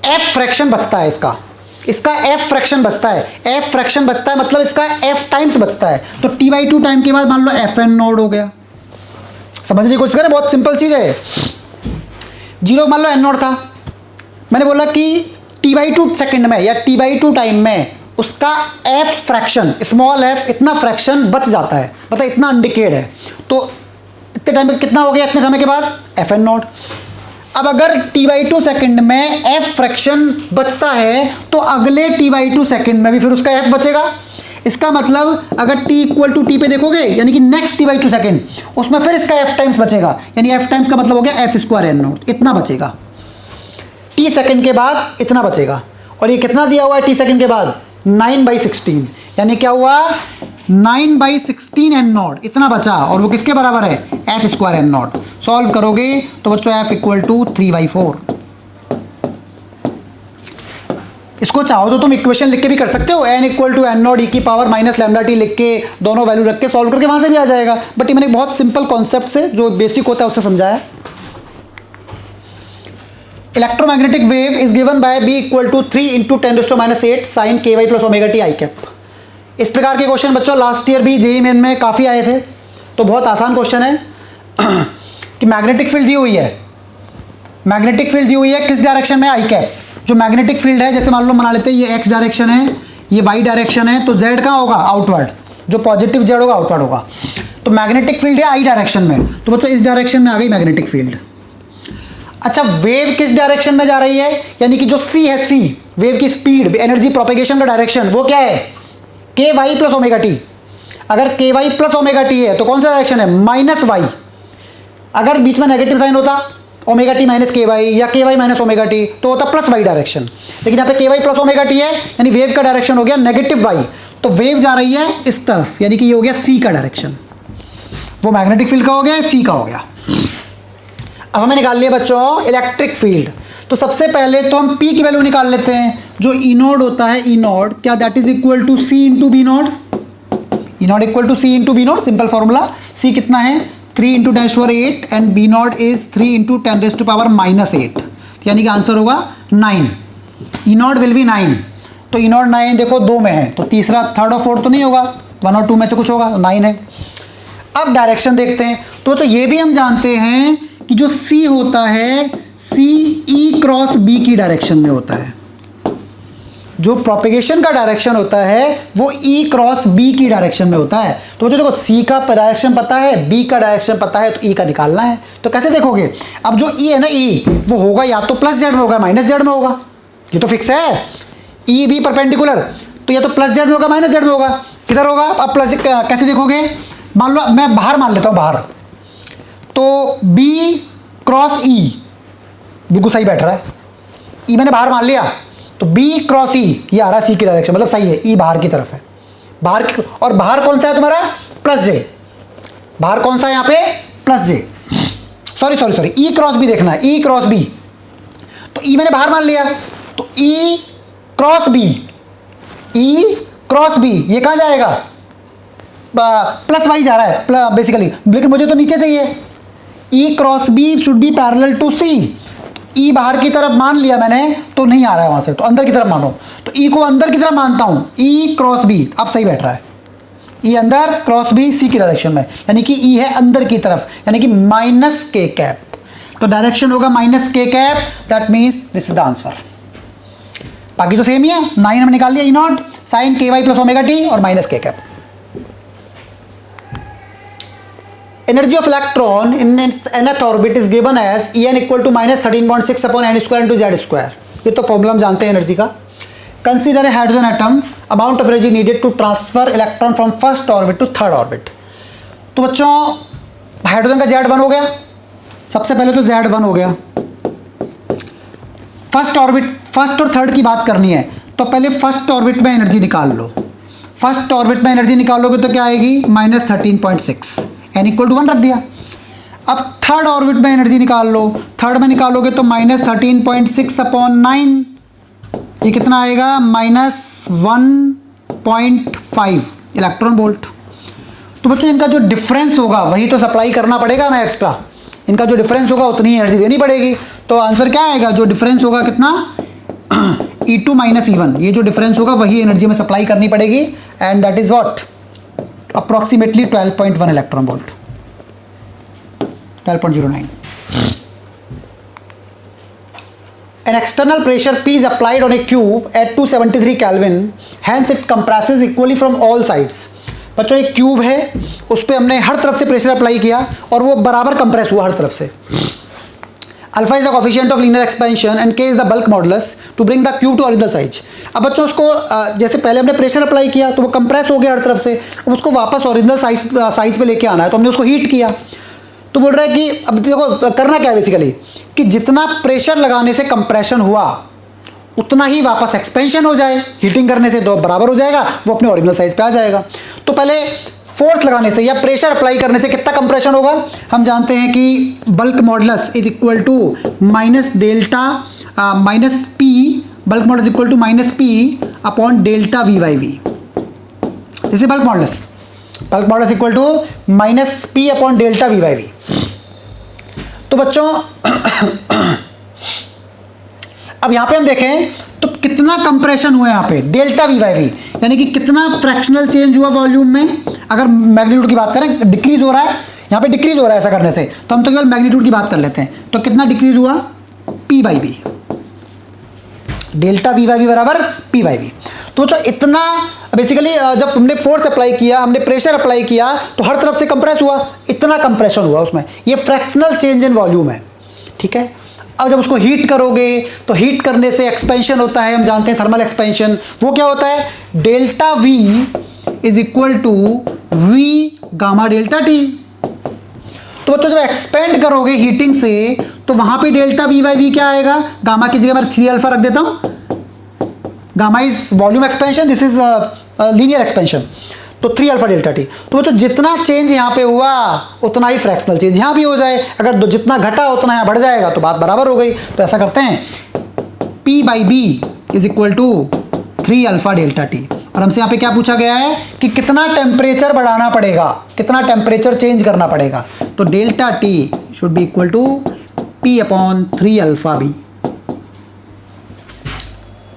f फ्रैक्शन बचता है, इसका f फ्रैक्शन बचता है, f फ्रैक्शन बचता है मतलब इसका f टाइम्स बचता है। तो t/2 टाइम के बाद मान लो fn0 हो गया। समझने की कोशिश करें, बहुत सिंपल चीज़ है। 0 मान लो n0 था, मैंने बोला कि t/2 सेकंड में या t/2 टाइम में उसका f फ्रैक्शन स्मॉल f इतना फ्रैक्शन बच जाता है, मतलब इतना अनडिकेड है। तो इतने टाइम में कितना हो गया, इतने समय के बाद fn0। अब अगर t/2 सेकंड में f फ्रैक्शन बचता है तो अगले t/2 सेकंड में भी फिर उसका f बचेगा। इसका मतलब अगर t=t पे देखोगे यानी कि नेक्स्ट t/2 सेकंड उसमें फिर इसका f टाइम्स बचेगा, यानी f टाइम्स का मतलब हो गया f² n0, इतना बचेगा। t सेकंड के बाद इतना बचेगा। और ये कितना दिया हुआ है t सेकंड के बाद, 9/16, यानी क्या हुआ 9/16 n0 इतना बचा, और वो किसके बराबर है, f² n0। सॉल्व करोगे तो बच्चों f = 3/4। इसको चाहो तो तुम इक्वेशन लिख के भी कर सकते हो, n = n0 e⁻ λt लिख के दोनों वैल्यू रख के सॉल्व करके वहां से भी आ जाएगा। बट ये मैंने बहुत सिंपल कॉन्सेप्ट से जो बेसिक होता है उससे समझाया। Electromagnetic wave is given by b = 3 × 10⁻8 sin ky + ωt i cap. इस प्रकार के क्वेश्चन बच्चों लास्ट ईयर भी जेईई मेन में काफ़ी आए थे। तो बहुत आसान क्वेश्चन है कि मैग्नेटिक फील्ड दी हुई है, मैग्नेटिक फील्ड दी हुई है किस डायरेक्शन में, आई कैप। जो मैग्नेटिक फील्ड है जैसे मान लो बना लेते हैं ये x डायरेक्शन है, ये y डायरेक्शन है, तो z कहाँ होगा, आउटवर्ड। जो पॉजिटिव z होगा आउटवर्ड होगा। तो मैग्नेटिक फील्ड है i डायरेक्शन में, तो बच्चों इस डायरेक्शन में आ गई मैग्नेटिक फील्ड। अच्छा वेव किस डायरेक्शन में जा रही है, यानी कि जो c है, c वेव की स्पीड, एनर्जी प्रोपेगेशन का डायरेक्शन वो क्या है, ky + ωt। अगर ky + ωt है तो कौन सा डायरेक्शन है, -y। अगर बीच में नेगेटिव साइन होता ωt - ky या ky - ωt तो होता +y डायरेक्शन। लेकिन यहाँ पे ky + ωt है यानी वेव का डायरेक्शन हो गया नेगेटिव y, तो वेव जा रही है इस तरफ, यानी कि ये हो गया c का डायरेक्शन। वो मैग्नेटिक फील्ड का हो गया, c का हो गया। अब हमें निकाल लिया बच्चों इलेक्ट्रिक फील्ड। तो सबसे पहले तो हम P की वैल्यू निकाल लेते हैं। जो E0 होता है, E0 क्या, that is equal to C × B0। E0 = C × B0, simple formula. C कितना है, 3 × 10⁻8 एंड B0 इज 3 × 10⁻8, यानी कि आंसर होगा 9। E0 will be 9। तो E0 9 देखो 2 में है, तो तीसरा, थर्ड और फोर्थ तो नहीं होगा, 1 और 2 में से कुछ होगा, 9 है। अब डायरेक्शन देखते हैं। तो ये भी हम जानते हैं कि जो C होता है, C E × B की डायरेक्शन में होता है। जो प्रोपेगेशन का डायरेक्शन होता है वो E × B की डायरेक्शन में होता है। तो मुझे देखो C का डायरेक्शन पता है, B का डायरेक्शन पता है, तो E का निकालना है। तो कैसे देखोगे, अब जो E है ना, E वो होगा या तो +z में होगा -z में होगा, ये तो फिक्स है। E B परपेंडिकुलर, तो या तो +z में होगा -z में होगा। किधर होगा, अब प्लस कैसे देखोगे, मान लो मैं बाहर मान लेता हूँ, बाहर, तो B × E बिल्कुल सही बैठ रहा है। E मैंने बाहर मान लिया, तो B × E ये आ रहा है C की डायरेक्शन, मतलब सही है, E बाहर की तरफ है। बाहर और बाहर कौन सा है तुम्हारा, +j। बाहर कौन सा है यहाँ पे, +j। सॉरी E × B देखना है, E × B। तो E मैंने बाहर मान लिया, तो E × B, E × B ये कहाँ जाएगा, +y जा रहा है बेसिकली, लेकिन मुझे तो नीचे चाहिए। E × B should be parallel to C। E बाहर की तरफ मान लिया मैंने, तो नहीं आ रहा है वहां से, तो अंदर की तरफ मानो। तो E को अंदर की तरफ मानता हूं, E × B अब सही बैठ रहा है। E अंदर × B C की डायरेक्शन में, यानी कि E है अंदर की तरफ, यानी कि -k। तो डायरेक्शन होगा -k, that means this is the answer. बाकी तो सेम ही है, 9 हमने निकाल लिया, E0 sin ky + ωt और -k। Energy of electron in its nth orbit is given as En = -13.6/n² × z²। ये तो फॉर्मूला हम जानते हैं एनर्जी का। Consider a hydrogen atom, amount of energy needed to transfer electron from first orbit to third orbit. तो बच्चों hydrogen का Z1 हो गया, सबसे पहले तो Z1 हो गया। फर्स्ट और थर्ड की बात करनी है तो पहले फर्स्ट ऑर्बिट में एनर्जी निकाल लो। फर्स्ट ऑर्बिट में एनर्जी निकालोगे तो क्या आएगी, -13.6, n = 1 रख दिया। अब थर्ड ऑर्बिट में एनर्जी निकाल लो, थर्ड में निकालोगे तो -13.6/9, ये कितना आएगा, -1.5 इलेक्ट्रॉन वोल्ट। तो बच्चों इनका जो डिफरेंस होगा वही तो सप्लाई करना पड़ेगा हमें एक्स्ट्रा, इनका जो डिफरेंस होगा उतनी एनर्जी देनी पड़ेगी। तो आंसर क्या आएगा, जो डिफरेंस होगा कितना, E2 - E1, ये जो डिफरेंस होगा वही एनर्जी में सप्लाई करनी पड़ेगी, and that is what, approximately 12.1 electron volt, 12.09। An external pressure P is applied on a cube at 273 Kelvin, hence it compresses equally from all sides। बच्चों एक क्यूब है, उस पर हमने हर तरफ से प्रेशर अप्लाई किया और वो बराबर कंप्रेस हुआ हर तरफ से। Alpha is the coefficient of linear expansion and K is the bulk modulus to bring the cube to original size. अब बच्चों उसको जैसे पहले हमने प्रेशर अप्लाई किया तो वो कंप्रेस हो गया हर तरफ से, अब उसको वापस ओरिजिनल साइज पे लेके आना है, तो हमने उसको हीट किया। तो बोल रहा है कि अब देखो करना क्या है बेसिकली, कि जितना प्रेशर लगाने से कंप्रेशन हुआ उतना ही वापस एक्सपेंशन हो जाए, हीटिंग करने से तो बराबर हो जाएगा, वो अपने ओरिजिनल साइज पे आ जाएगा। तो पहले फोर्स लगाने से या प्रेशर अप्लाई करने से कितना कंप्रेशन होगा, हम जानते हैं कि bulk modulus is equal to minus delta minus P, bulk modulus equal to -P upon delta V/V। जैसे bulk modulus equal to -P upon delta V/V। तो बच्चों अब यहां पे हम देखें तो कितना कंप्रेशन हुआ यहां पे, डेल्टा V/V, यानी कि कितना फ्रैक्शनल चेंज हुआ वॉल्यूम में। अगर मैग्नीट्यूड की बात करें, डिक्रीज हो रहा है, यहां पे डिक्रीज हो रहा है ऐसा करने से, तो हम तो केवल मैग्नीट्यूड की बात कर लेते हैं। तो कितना डिक्रीज हुआ, P/V, डेल्टा V/V बराबर P/V। तो जो इतना बेसिकली जब हमने फोर्स अप्लाई किया, हमने प्रेशर अप्लाई किया तो हर तरफ से कंप्रेस हुआ, इतना कंप्रेशन हुआ उसमें, ये फ्रैक्शनल चेंज इन वॉल्यूम है, ठीक है। अब जब उसको हीट करोगे तो हीट करने से एक्सपेंशन होता है, हम जानते हैं थर्मल एक्सपेंशन, वो क्या होता है, delta V is equal to V gamma delta T। तो बच्चों जब एक्सपेंड करोगे हीटिंग से तो वहां पे डेल्टा V/V क्या आएगा, गामा की जगह मैं 3α रख देता हूं, gamma is volume expansion, this is linear expansion, तो 3α डेल्टा T। तो बच्चों जितना चेंज यहाँ पे हुआ उतना ही फ्रैक्शनल चेंज यहाँ भी हो जाए, अगर जितना घटा उतना यहाँ बढ़ जाएगा तो बात बराबर हो गई। तो ऐसा करते हैं, P/B is equal to 3α delta T, और हमसे यहाँ पे क्या पूछा गया है कि कितना टेम्परेचर बढ़ाना पड़ेगा, कितना टेम्परेचर चेंज करना पड़ेगा। तो delta T should be equal to P upon 3αB।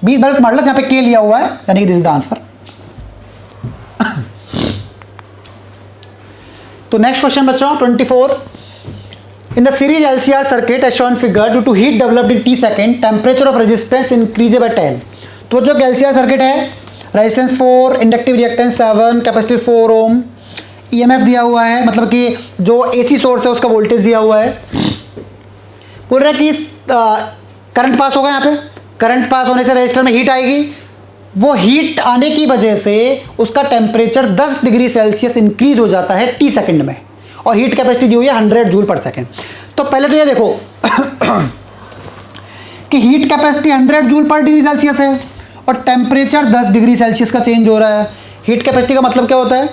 B bulk modulus यहाँ पे K लिया हुआ है, यानी कि दिस इज द आंसर। तो नेक्स्ट क्वेश्चन बच्चों 24, in the series LCR circuit as shown figure, due to heat developed in T second temperature of resistance increase by 10। तो जो LCR सर्किट है, resistance 4, inductive reactance 7, capacity 4 ohm, EMF दिया हुआ है, मतलब कि जो AC सोर्स है उसका वोल्टेज दिया हुआ है। बोल रहा है कि करंट पास होगा, यहाँ पे करंट पास होने से रजिस्टर में हीट आएगी, वो हीट आने की वजह से उसका टेम्परेचर 10 डिग्री सेल्सियस इंक्रीज हो जाता है T सेकंड में, और हीट कैपेसिटी दी हुई है 100 जूल पर सेकंड। तो पहले तो ये देखो कि हीट कैपेसिटी 100 जूल पर डिग्री सेल्सियस है और टेम्परेचर 10 डिग्री सेल्सियस का चेंज हो रहा है। हीट कैपेसिटी का मतलब क्या होता है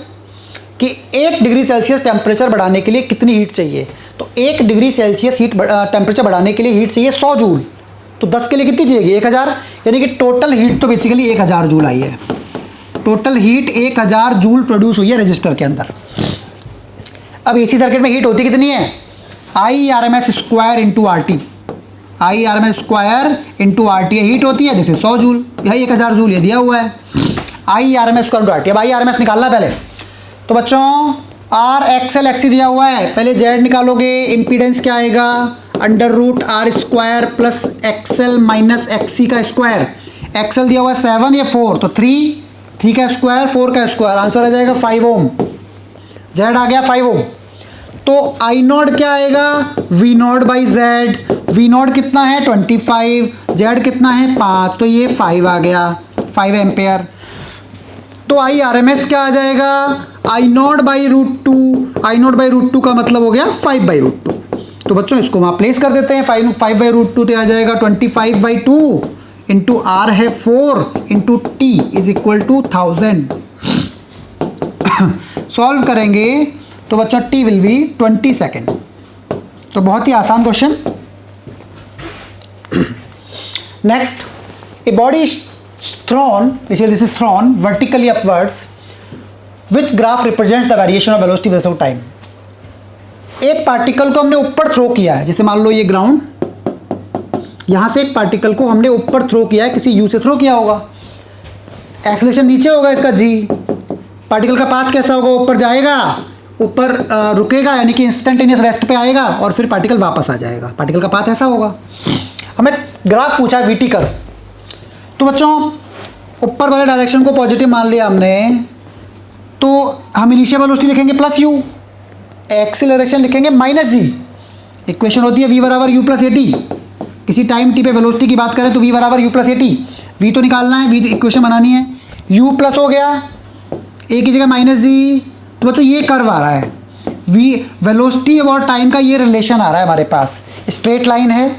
कि 1 डिग्री सेल्सियस टेम्परेचर बढ़ाने के लिए कितनी हीट चाहिए, तो 1 डिग्री सेल्सियस हीट टेम्परेचर बढ़ाने के लिए हीट चाहिए 100 जूल, तो 10 के लिए कितनी चाहिएगी, 1000, यानी कि टोटल हीट तो बेसिकली 1000 जूल आई है। टोटल हीट 1000 जूल प्रोड्यूस हुई है रजिस्टर के अंदर। अब AC सर्किट में हीट होती कितनी है, IRMS square into RT, IRMS square into RT heat होती है, जैसे 100 जूल, यही 1000 जूल ये दिया हुआ है, IRMS स्क्वायर इंटू RT। अब IRMS निकालना पहले, तो बच्चों RXL XC दिया हुआ है, पहले Z निकालोगे, इम्पीडेंस क्या आएगा, √R² plus XL minus XC का स्क्वायर। XL दिया हुआ है 7, ये 4, तो 3 का स्क्वायर 4 का स्क्वायर, आंसर आ जाएगा 5 ओम। Z आ गया 5 ओम। तो I0 क्या आएगा, V0 बाई Z, V0 कितना है 25, Z कितना है 5, तो ये 5 आ गया, 5 एम्पेयर। तो IRMS क्या आ जाएगा, I0 by √2, I not by root 2 का मतलब हो गया 5/√2। तो बच्चों इसको वहाँ प्लेस कर देते हैं। 5/√2 तो आ जाएगा 25/2 इंटू आर है 4 into T is equal to 1000। Solve करेंगे तो बच्चों टी विल बी 20 सेकेंड। तो बहुत ही आसान question. Next, a body is thrown, this is thrown vertically upwards, which graph represents the variation of velocity with respect to time. एक particle को हमने ऊपर थ्रो किया है, जैसे मान लो ये ग्राउंड, यहां से एक पार्टिकल को हमने ऊपर थ्रो किया है, किसी यू से थ्रो किया होगा, एक्सेलरेशन नीचे होगा इसका जी। पार्टिकल का पाथ कैसा होगा, ऊपर जाएगा, ऊपर रुकेगा यानी कि इंस्टेंटेनियस रेस्ट पे आएगा और फिर पार्टिकल वापस आ जाएगा। पार्टिकल का पाथ ऐसा होगा। हमें ग्राफ पूछा है वीटी कर्व। तो बच्चों ऊपर वाले डायरेक्शन को पॉजिटिव मान लिया हमने, तो हम इनिशियल वेलोसिटी लिखेंगे प्लस यू, एक्सीलरेशन लिखेंगे माइनस जी। इक्वेशन होती है v बराबर u प्लस ए टी। किसी टाइम टी पे वेलोसिटी की बात करें तो v बराबर u plus A T. v तो निकालना है, v इक्वेशन बनानी है। u प्लस हो गया, a की जगह माइनस जी। तो बच्चों ये कर्व आ रहा है, v वेलोसिटी और टाइम का ये रिलेशन आ रहा है हमारे पास। स्ट्रेट लाइन है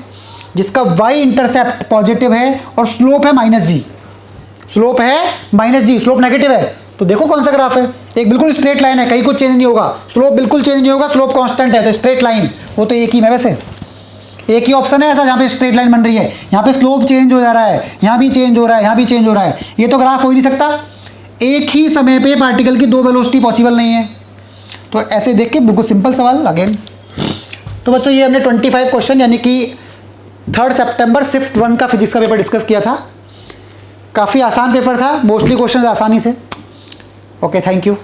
जिसका y इंटरसेप्ट पॉजिटिव है और स्लोप है माइनस जी। स्लोप है माइनस जी, स्लोप नेगेटिव है। तो देखो कौन सा ग्राफ है, एक बिल्कुल स्ट्रेट लाइन है, कहीं कुछ चेंज नहीं होगा, स्लोप बिल्कुल चेंज नहीं होगा, स्लोप कांस्टेंट है। तो स्ट्रेट लाइन वो तो एक ही में, वैसे एक ही ऑप्शन है ऐसा जहाँ पे स्ट्रेट लाइन बन रही है। यहाँ पे स्लोप चेंज हो जा रहा है, यहाँ भी चेंज हो रहा है, यहाँ भी चेंज हो रहा है। ये तो ग्राफ हो ही नहीं सकता। एक ही समय पे पार्टिकल की दो वेलोसिटी पॉसिबल नहीं है। तो ऐसे देख के बिल्कुल सिंपल सवाल अगेन। तो बच्चों ये हमने 25 क्वेश्चन यानी कि 3 सितंबर शिफ्ट 1 का फिजिक्स का पेपर डिस्कस किया था। काफ़ी आसान पेपर था, मोस्टली क्वेश्चन आसान ही थे। Okay, thank you.